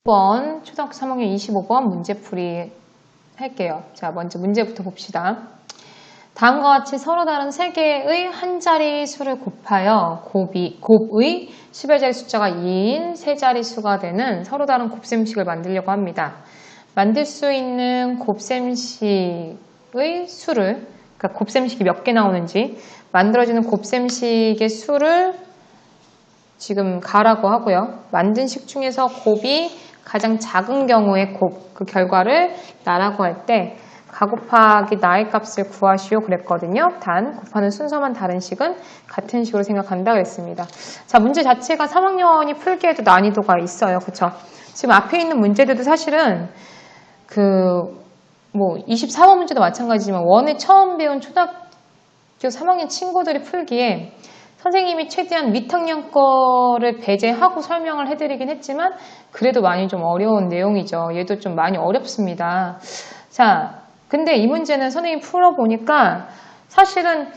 5번 초등학교 3학년 25번 문제풀이 할게요. 자, 먼저 문제부터 봅시다. 다음과 같이 서로 다른 세 개의 한 자리 수를 곱하여 곱의 10의 숫자가 2인 세 자리 수가 되는 서로 다른 곱셈식을 만들려고 합니다. 만들 수 있는 곱셈식의 수를, 그러니까 곱셈식이 몇 개 나오는지 만들어지는 곱셈식의 수를 지금 가라고 하고요. 만든 식 중에서 곱이 가장 작은 경우의 그 결과를 나라고 할 때 가 곱하기 나의 값을 구하시오 그랬거든요. 단 곱하는 순서만 다른 식은 같은 식으로 생각한다 그랬습니다. 자, 문제 자체가 3학년이 풀기에도 난이도가 있어요. 그쵸? 지금 앞에 있는 문제들도 사실은 24번 문제도 마찬가지지만 원에 처음 배운 초등학교 3학년 친구들이 풀기에 선생님이 최대한 밑학년 거를 배제하고 설명을 해드리긴 했지만 그래도 많이 좀 어려운 내용이죠. 얘도 좀 많이 어렵습니다. 자, 근데 이 문제는 선생님이 풀어보니까 사실은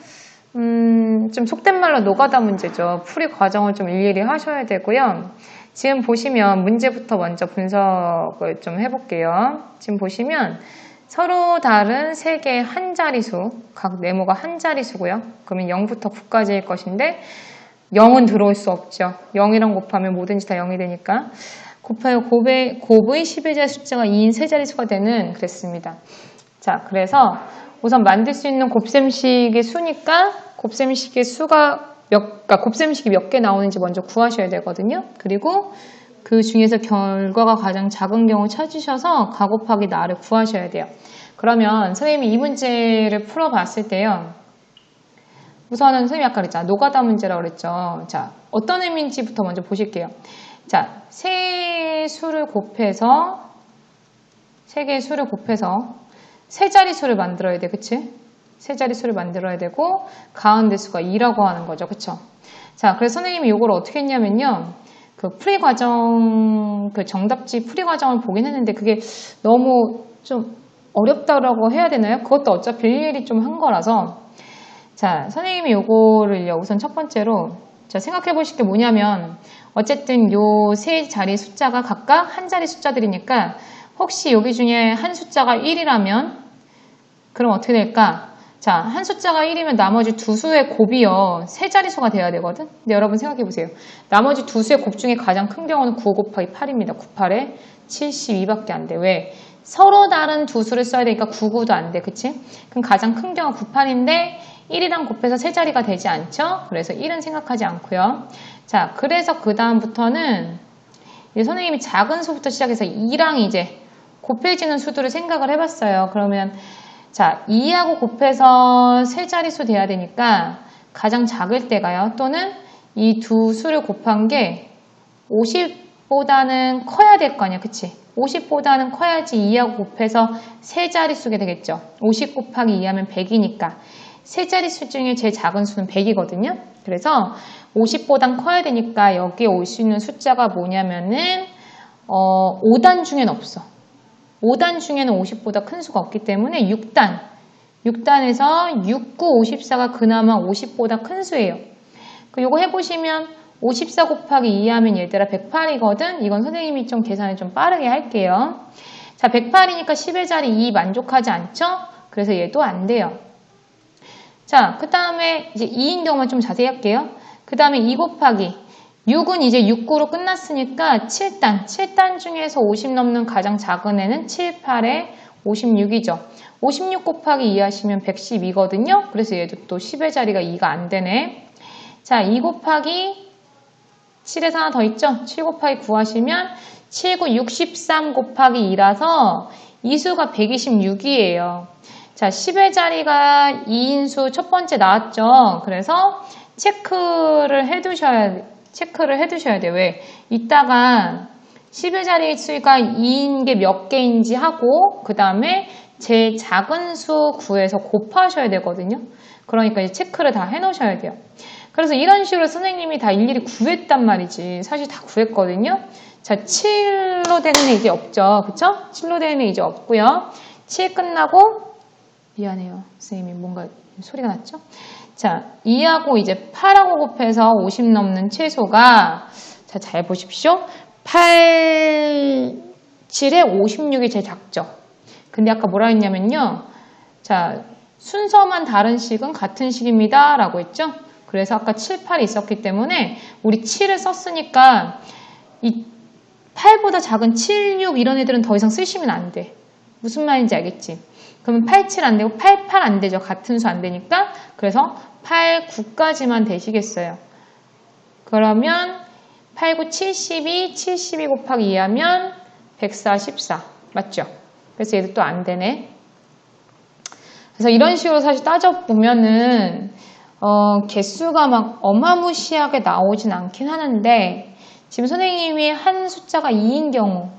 좀 속된 말로 노가다 문제죠. 풀이 과정을 좀 일일이 하셔야 되고요. 지금 보시면 문제부터 먼저 분석을 좀 해볼게요. 지금 보시면 서로 다른 세 개의 한 자리수, 각 네모가 한 자리수고요. 그러면 0부터 9까지일 것인데 0은 들어올 수 없죠. 0이랑 곱하면 뭐든지 다 0이 되니까 곱하여 곱의 10의 자리 숫자가 2인 세 자리수가 되는 그랬습니다. 자, 그래서 우선 만들 수 있는 곱셈식의 수니까 곱셈식의 수가 곱셈식이 몇 개 나오는지 먼저 구하셔야 되거든요. 그리고 그 중에서 결과가 가장 작은 경우 찾으셔서 가 곱하기 나를 구하셔야 돼요. 그러면 선생님이 이 문제를 풀어봤을 때요. 우선은 선생님이 아까 그랬잖아. 노가다 문제라고 그랬죠. 자, 어떤 의미인지부터 먼저 보실게요. 자, 세 개의 수를 곱해서 세 자리수를 만들어야 돼. 그치? 세 자리수를 만들어야 되고 가운데 수가 2라고 하는 거죠. 그쵸? 자, 그래서 선생님이 이걸 어떻게 했냐면요. 그 풀이 과정, 그 정답지 풀이 과정을 보긴 했는데 그게 너무 좀 어렵다라고 해야 되나요? 그것도 어차피 일일이 좀 한 거라서. 자, 선생님이 요거를요, 우선 첫 번째로, 자, 생각해 보실 게 뭐냐면, 어쨌든 요 세 자리 숫자가 각각 한 자리 숫자들이니까, 혹시 여기 중에 한 숫자가 1이라면, 그럼 어떻게 될까? 자, 한 숫자가 1이면 나머지 두 수의 곱이요. 세 자리수가 돼야 되거든? 근데 여러분 생각해보세요. 나머지 두 수의 곱 중에 가장 큰 경우는 9 곱하기 8입니다. 9, 8에 72밖에 안 돼. 왜? 서로 다른 두 수를 써야 되니까 9, 9도 안 돼. 그치? 그럼 가장 큰 경우 9, 8인데 1이랑 곱해서 세 자리가 되지 않죠? 그래서 1은 생각하지 않고요. 자, 그래서 그 다음부터는 선생님이 작은 수부터 시작해서 2랑 이제 곱해지는 수들을 생각을 해봤어요. 그러면 자, 2하고 곱해서 세 자리수 돼야 되니까 가장 작을 때가요. 또는 이 두 수를 곱한 게 50보다는 커야 될 거 아니야. 그치? 50보다는 커야지 2하고 곱해서 세 자리수게 되겠죠. 50 곱하기 2하면 100이니까. 세 자리수 중에 제일 작은 수는 100이거든요. 그래서 50보단 커야 되니까 여기에 올 수 있는 숫자가 뭐냐면은 5단 중엔 없어. 5단 중에는 50보다 큰 수가 없기 때문에 6단에서 6, 9, 54가 그나마 50보다 큰 수예요. 요거 해보시면 54 곱하기 2 하면 얘들아 108이거든. 이건 선생님이 좀 계산을 좀 빠르게 할게요. 자, 108이니까 10의 자리 2 만족하지 않죠? 그래서 얘도 안 돼요. 자, 그 다음에 이제 2인 경우만 좀 자세히 할게요. 그 다음에 2 곱하기 6은 이제 6, 9로 끝났으니까 7단 중에서 50 넘는 가장 작은 애는 7, 8에 56이죠. 56 곱하기 2 하시면 112거든요. 그래서 얘도 또 10의 자리가 2가 안 되네. 자, 2 곱하기 7에서 하나 더 있죠. 7 곱하기 9 하시면 7, 9, 63 곱하기 2라서 이 수가 126이에요. 자, 10의 자리가 2인수 첫 번째 나왔죠. 그래서 체크를 해두셔야 돼요. 왜? 이따가 10의 자리 수가 2인 게 몇 개인지 하고 그 다음에 제일 작은 수 구해서 곱하셔야 되거든요. 그러니까 이제 체크를 다 해놓으셔야 돼요. 그래서 이런 식으로 선생님이 다 일일이 구했단 말이지. 사실 다 구했거든요. 자, 7로 되는 애 이제 없죠. 그쵸? 7로 되는 애 이제 없고요. 7 끝나고 미안해요. 선생님이 뭔가 소리가 났죠? 자, 2하고 이제 8하고 곱해서 50 넘는 최소가 자, 잘 보십시오. 8 17에 56이 제일 작죠. 근데 아까 뭐라 했냐면요. 자, 순서만 다른 식은 같은 식입니다. 라고 했죠. 그래서 아까 7, 8이 있었기 때문에 우리 7을 썼으니까 이 8보다 작은 7, 6 이런 애들은 더 이상 쓰시면 안 돼. 무슨 말인지 알겠지? 그러면 8, 7 안 되고 8, 8 안 되죠. 같은 수 안 되니까. 그래서 8, 9까지만 되시겠어요. 그러면 8, 9, 72 곱하기 2 하면 144. 맞죠? 그래서 얘도 또 안 되네. 그래서 이런 식으로 사실 따져보면은 개수가 막 어마무시하게 나오진 않긴 하는데 지금 선생님이 한 숫자가 2인 경우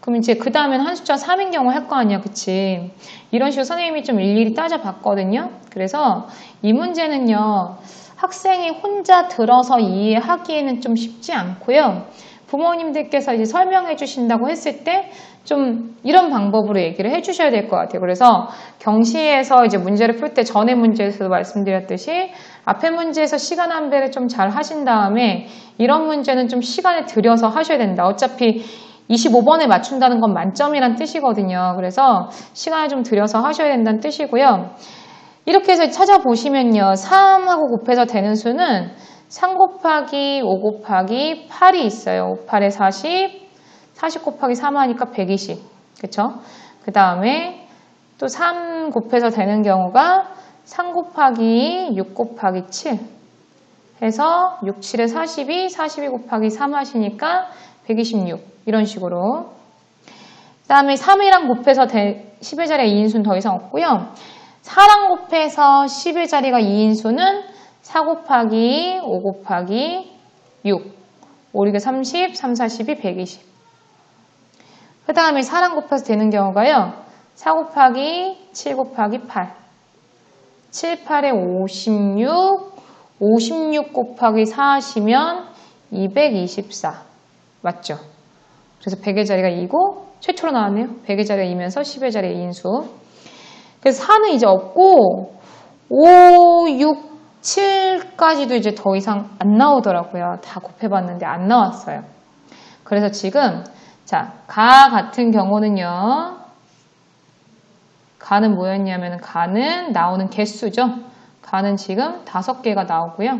그럼 이제 그 다음에는 한 숫자가 3인 경우 할 거 아니야, 그치? 이런 식으로 선생님이 좀 일일이 따져봤거든요. 그래서 이 문제는요, 학생이 혼자 들어서 이해하기에는 좀 쉽지 않고요. 부모님들께서 이제 설명해 주신다고 했을 때 좀 이런 방법으로 얘기를 해 주셔야 될 것 같아요. 그래서 경시에서 이제 문제를 풀 때 전에 문제에서도 말씀드렸듯이 앞에 문제에서 시간 안배를 좀 잘 하신 다음에 이런 문제는 좀 시간을 들여서 하셔야 된다. 어차피 25번에 맞춘다는 건 만점이란 뜻이거든요. 그래서 시간을 좀 들여서 하셔야 된다는 뜻이고요. 이렇게 해서 찾아보시면요. 3하고 곱해서 되는 수는 3 곱하기 5 곱하기 8이 있어요. 5, 8에 40, 40 곱하기 3 하니까 120. 그쵸? 그 다음에 또 3 곱해서 되는 경우가 3 곱하기 6 곱하기 7 해서 6, 7에 42 곱하기 3 하시니까 126. 이런 식으로. 그 다음에 3이랑 곱해서 10의 자리에 2인수는 더 이상 없고요. 4랑 곱해서 10의 자리가 2인수는 4 곱하기 5 곱하기 6. 5, 6에 30, 3, 4, 12, 120. 그 다음에 4랑 곱해서 되는 경우가요. 4 곱하기 7 곱하기 8. 7, 8에 56. 56 곱하기 4 하시면 224. 맞죠? 그래서 100의 자리가 2고 최초로 나왔네요. 100의 자리가 2면서 10의 자리에 2인수. 그래서 4는 이제 없고 5, 6, 7까지도 이제 더 이상 안 나오더라고요. 다 곱해봤는데 안 나왔어요. 그래서 지금 자, 가 같은 경우는요. 가는 뭐였냐면 가는 나오는 개수죠. 가는 지금 5개가 나오고요.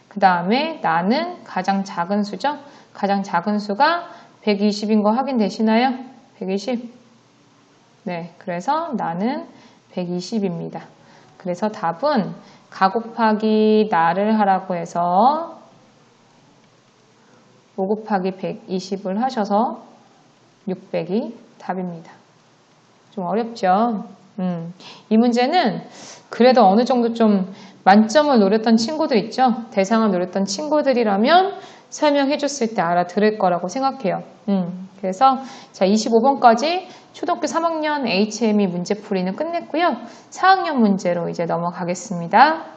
그 다음에 나는 가장 작은 수죠. 가장 작은 수가 120인 거 확인되시나요? 120? 네, 그래서 나는 120입니다. 그래서 답은 가 곱하기 나를 하라고 해서 5 곱하기 120을 하셔서 600이 답입니다. 좀 어렵죠? 이 문제는 그래도 어느 정도 좀 만점을 노렸던 친구들 있죠? 대상을 노렸던 친구들이라면 설명해 줬을 때 알아들을 거라고 생각해요. 그래서 자 25번까지 초등학교 3학년 HME 문제풀이는 끝냈고요. 4학년 문제로 이제 넘어가겠습니다.